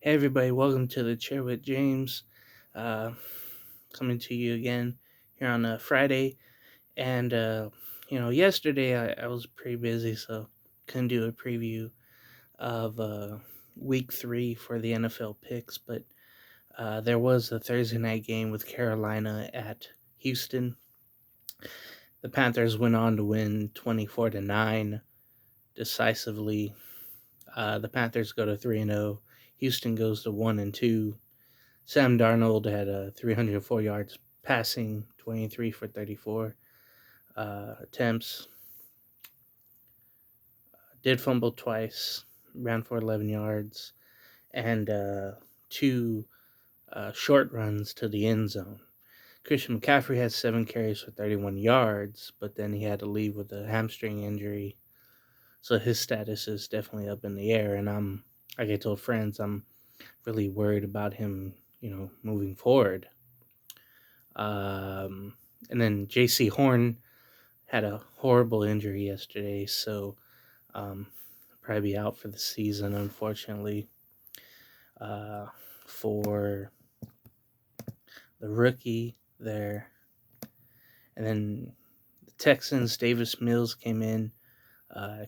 Hey everybody, welcome to the Chair with James. Uh, Coming to you again here on a Friday. And yesterday I was pretty busy, so couldn't do a preview of week 3 for the NFL picks. But there was a Thursday night game with Carolina at Houston. The Panthers went on to win 24-9 decisively. The Panthers go to 3-0. Houston goes to 1-2. Sam Darnold had 304 yards passing, 23 for 34 attempts. Did fumble twice, ran for 11 yards, and two short runs to the end zone. Christian McCaffrey had 7 carries for 31 yards, but then he had to leave with a hamstring injury. So his status is definitely up in the air, and like I told friends, I'm really worried about him, moving forward. And then J.C. Horn had a horrible injury yesterday, so probably be out for the season, unfortunately. For the rookie there. And then the Texans, Davis Mills came in,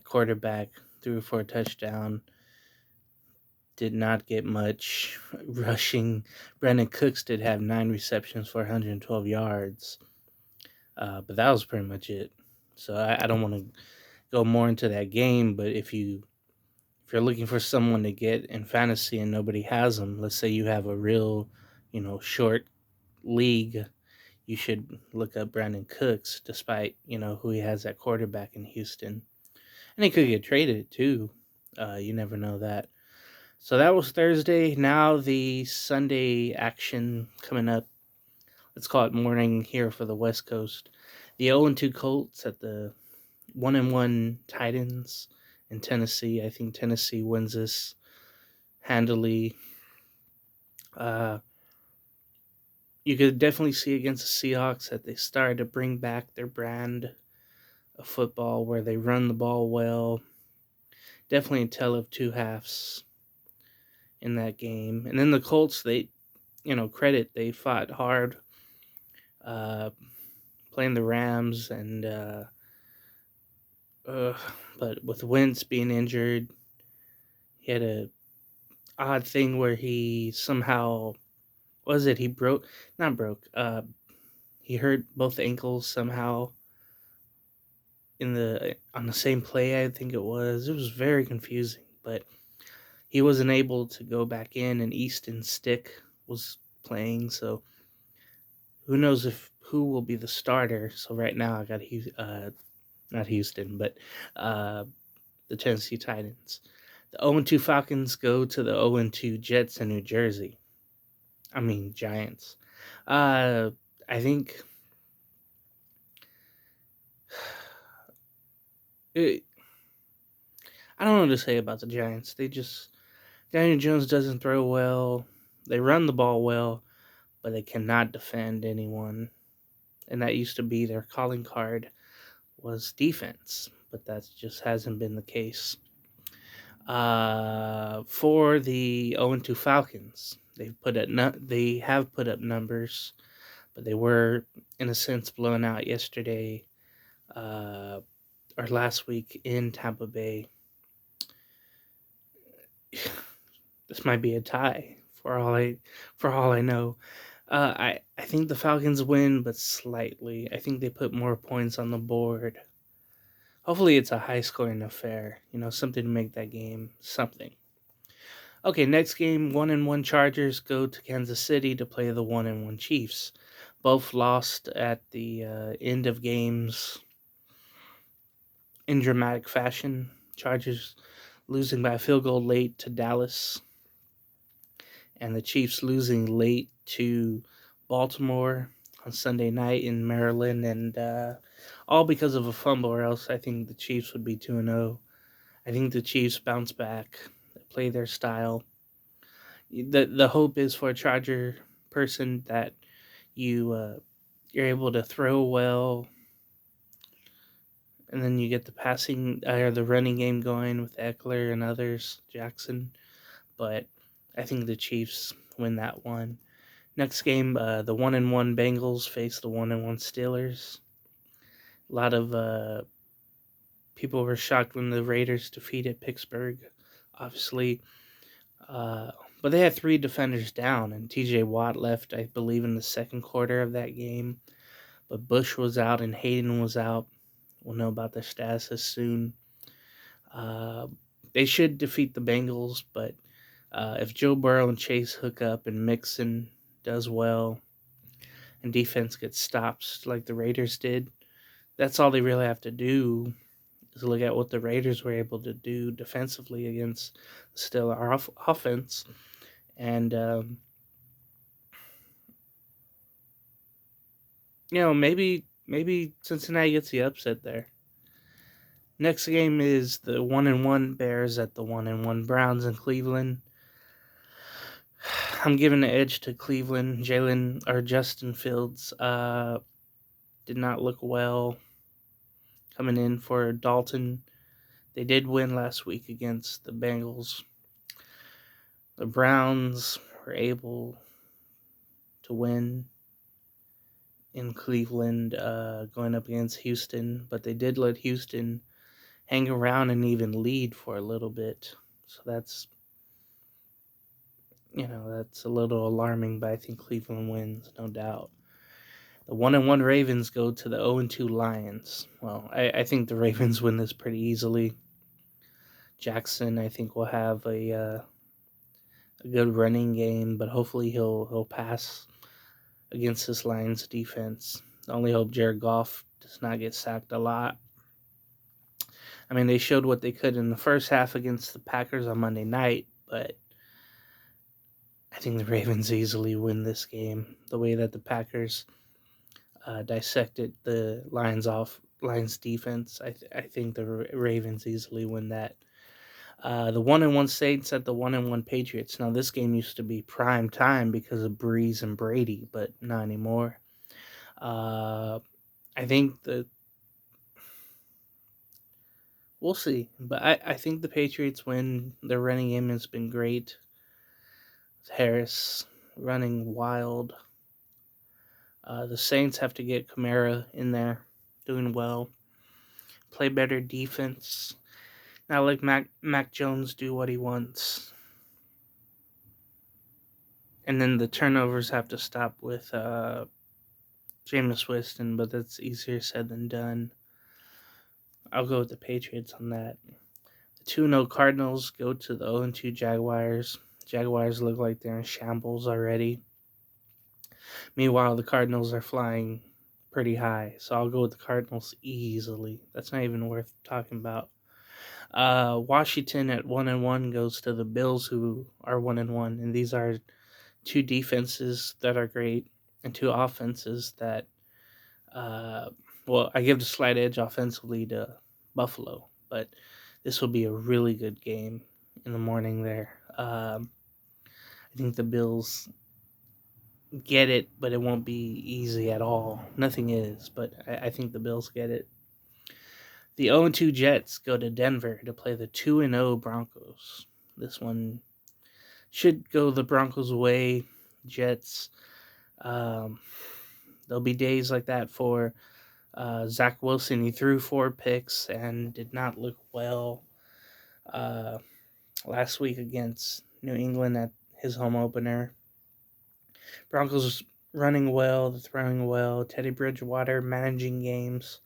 quarterback, threw for a touchdown. Did not get much rushing. Brandon Cooks did have 9 receptions for 112 yards. But that was pretty much it. So I don't want to go more into that game, but if you're looking for someone to get in fantasy and nobody has them, let's say you have a real, short league, you should look up Brandon Cooks, despite who he has at quarterback in Houston, and he could get traded too. You never know that. So that was Thursday. Now the Sunday action coming up. Let's call it morning here for the West Coast. The 0-2 Colts at the 1-1 Titans in Tennessee. I think Tennessee wins this handily. You could definitely see against the Seahawks that they started to bring back their brand of football where they run the ball well. Definitely a tale of two halves in that game. And then the Colts, they fought hard playing the Rams, and but with Wentz being injured, he had a odd thing where he somehow he broke, not broke, he hurt both ankles somehow on the same play. I think it was very confusing, but he wasn't able to go back in, and Easton Stick was playing, so who knows who will be the starter. So right now I got not Houston, but the Tennessee Titans. The 0-2 Falcons go to the 0-2 Jets in New Jersey. Giants. I think I don't know what to say about the Giants. Daniel Jones doesn't throw well. They run the ball well, but they cannot defend anyone. And that used to be their calling card, was defense, but that just hasn't been the case. For the 0-2 Falcons, they have put up numbers, but they were in a sense blown out yesterday, or last week in Tampa Bay. This might be a tie for all I know. I think the Falcons win, but slightly. I think they put more points on the board. Hopefully, it's a high-scoring affair. Something to make that game something. Okay, next game, 1-1 Chargers go to Kansas City to play the 1-1 Chiefs. Both lost at the end of games in dramatic fashion. Chargers losing by a field goal late to Dallas, and the Chiefs losing late to Baltimore on Sunday night in Maryland, and all because of a fumble, or else I think the Chiefs would be 2-0. I think the Chiefs bounce back, play their style. The hope is for a Charger person that you're able to throw well, and then you get the passing or the running game going with Eckler and others, Jackson. But I think the Chiefs win that one. Next game, the 1-1 Bengals face the 1-1 Steelers. A lot of people were shocked when the Raiders defeated Pittsburgh, obviously. Uh, but they had three defenders down, and TJ Watt left, I believe, in the second quarter of that game. But Bush was out and Hayden was out. We'll know about their statuses soon. Uh, they should defeat the Bengals, but if Joe Burrow and Chase hook up and Mixon does well and defense gets stops like the Raiders did, that's all they really have to do is look at what the Raiders were able to do defensively against still our offense. And, maybe Cincinnati gets the upset there. Next game is the 1-1 Bears at the 1-1 Browns in Cleveland. I'm giving the edge to Cleveland. Justin Fields did not look well coming in for Dalton. They did win last week against the Bengals. The Browns were able to win in Cleveland going up against Houston, but they did let Houston hang around and even lead for a little bit. So that's a little alarming, but I think Cleveland wins, no doubt. The 1-1 Ravens go to the 0-2 Lions. Well, I think the Ravens win this pretty easily. Jackson, I think, will have a good running game, but hopefully he'll pass against this Lions defense. I only hope Jared Goff does not get sacked a lot. I mean, they showed what they could in the first half against the Packers on Monday night, but I think the Ravens easily win this game. The way that the Packers dissected the Lions defense, I think the Ravens easily win that. The 1-1 Saints at the 1-1 Patriots. Now, this game used to be prime time because of Breeze and Brady, but not anymore. I think that we'll see, but I think the Patriots win. Their running game has been great. Harris running wild. The Saints have to get Kamara in there, doing well. Play better defense. Not like Mac Jones do what he wants. And then the turnovers have to stop with Jameis Winston, but that's easier said than done. I'll go with the Patriots on that. The 2-0 Cardinals go to the 0-2 Jaguars. Jaguars look like they're in shambles already. Meanwhile, the Cardinals are flying pretty high, so I'll go with the Cardinals easily. That's not even worth talking about. Washington at 1-1 goes to the Bills, who are 1-1, and these are two defenses that are great and two offenses that, I give the slight edge offensively to Buffalo, but this will be a really good game in the morning there. I think the Bills get it, but it won't be easy at all. Nothing is, but I think the Bills get it. The 0-2 Jets go to Denver to play the 2-0 Broncos. This one should go the Broncos' way. Jets. There'll be days like that for Zach Wilson. He threw 4 picks and did not look well last week against New England at his home opener. Broncos running well, throwing well. Teddy Bridgewater managing games.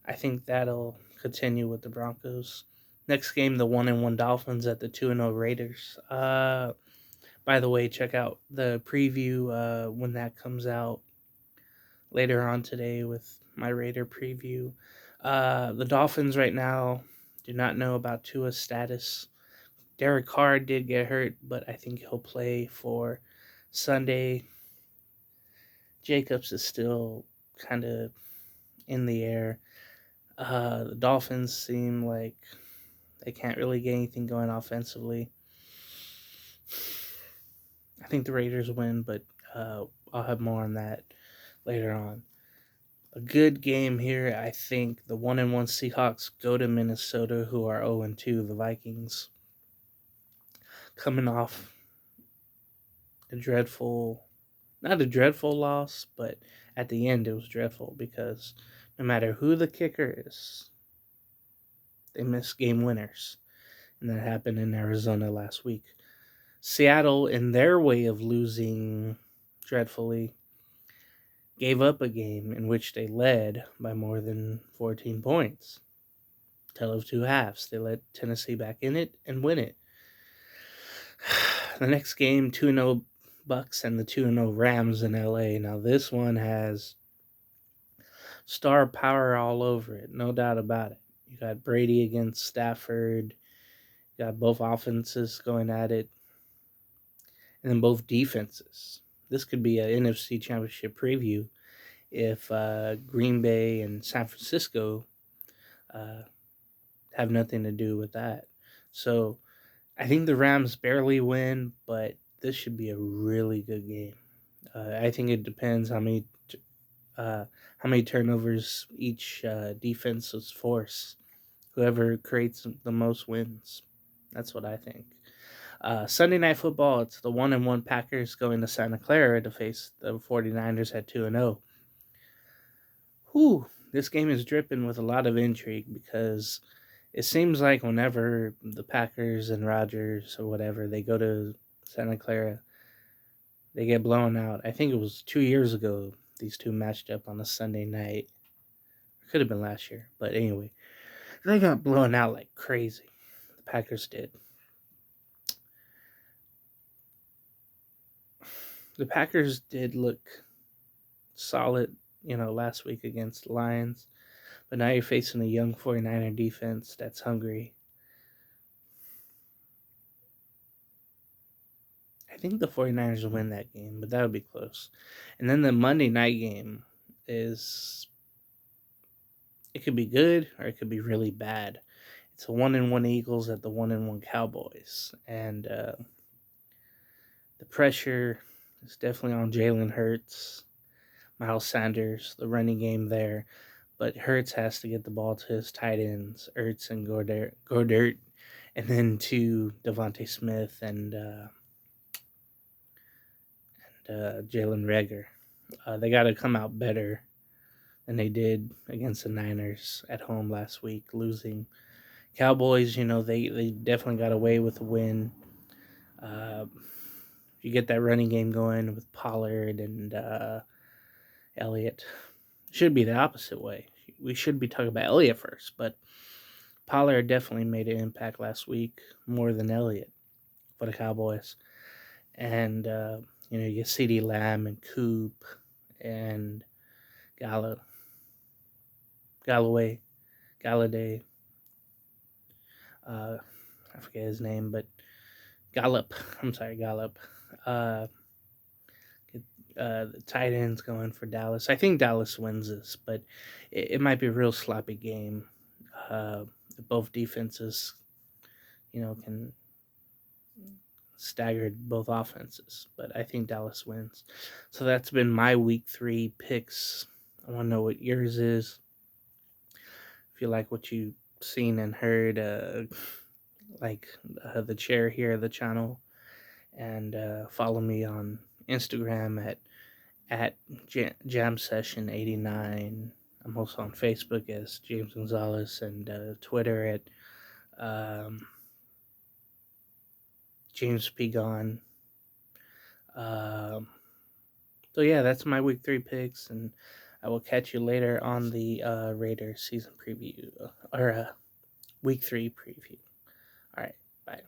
I think that'll continue with the Broncos. Next game, the 1-1 Dolphins at the 2-0 Raiders. By the way, check out the preview when that comes out later on today with my Raider preview. The Dolphins right now do not know about Tua's status. Derek Carr did get hurt, but I think he'll play for Sunday. Jacobs is still kind of in the air. The Dolphins seem like they can't really get anything going offensively. I think the Raiders win, but I'll have more on that later on. A good game here. I think the 1-1 Seahawks go to Minnesota, who are 0-2, the Vikings. Coming off a dreadful, not a dreadful loss, but at the end it was dreadful because no matter who the kicker is, they miss game winners. And that happened in Arizona last week. Seattle, in their way of losing dreadfully, gave up a game in which they led by more than 14 points. Tale of two halves. They let Tennessee back in it and win it. The next game, 2-0 Bucks and the 2-0 Rams in LA. Now this one has star power all over it, no doubt about it. You got Brady against Stafford. You got both offenses going at it, and then both defenses. This could be an NFC Championship preview if Green Bay and San Francisco uh, have nothing to do with that. So I think the Rams barely win, but this should be a really good game. I think it depends how many turnovers each defense is force. Whoever creates the most wins. That's what I think. Sunday Night Football, it's the 1-1 Packers going to Santa Clara to face the 49ers at 2-0. Whew, this game is dripping with a lot of intrigue because it seems like whenever the Packers and Rodgers or whatever, they go to Santa Clara, they get blown out. I think it was 2 years ago these two matched up on a Sunday night. It could have been last year, but anyway, they got blown out like crazy. The Packers did. The Packers did look solid, last week against the Lions. But now you're facing a young 49er defense that's hungry. I think the 49ers will win that game, but that would be close. And then the Monday night game it could be good or it could be really bad. It's a 1-1 Eagles at the 1-1 Cowboys. And the pressure is definitely on Jalen Hurts, Miles Sanders, the running game there. But Hurts has to get the ball to his tight ends, Ertz and Goddard, and then to Devontae Smith and Jalen Reagor. They got to come out better than they did against the Niners at home last week, losing. Cowboys, they definitely got away with a win. You get that running game going with Pollard and Elliott. Should be the opposite way. We should be talking about Elliott first, but Pollard definitely made an impact last week more than Elliott for the Cowboys. And, you get CeeDee Lamb and Coop and Galladay. I forget his name, but Gallup. The tight ends going for Dallas. I think Dallas wins this, but it might be a real sloppy game. Both defenses, can stagger both offenses, but I think Dallas wins. So that's been my week 3 picks. I want to know what yours is. If you like what you've seen and heard, the chair here of the channel, and follow me on Instagram at JamSession89. I'm also on Facebook as James Gonzales and Twitter at James P. Gone. So yeah, that's my week 3 picks, and I will catch you later on the Raiders season preview or week 3 preview. All right, bye.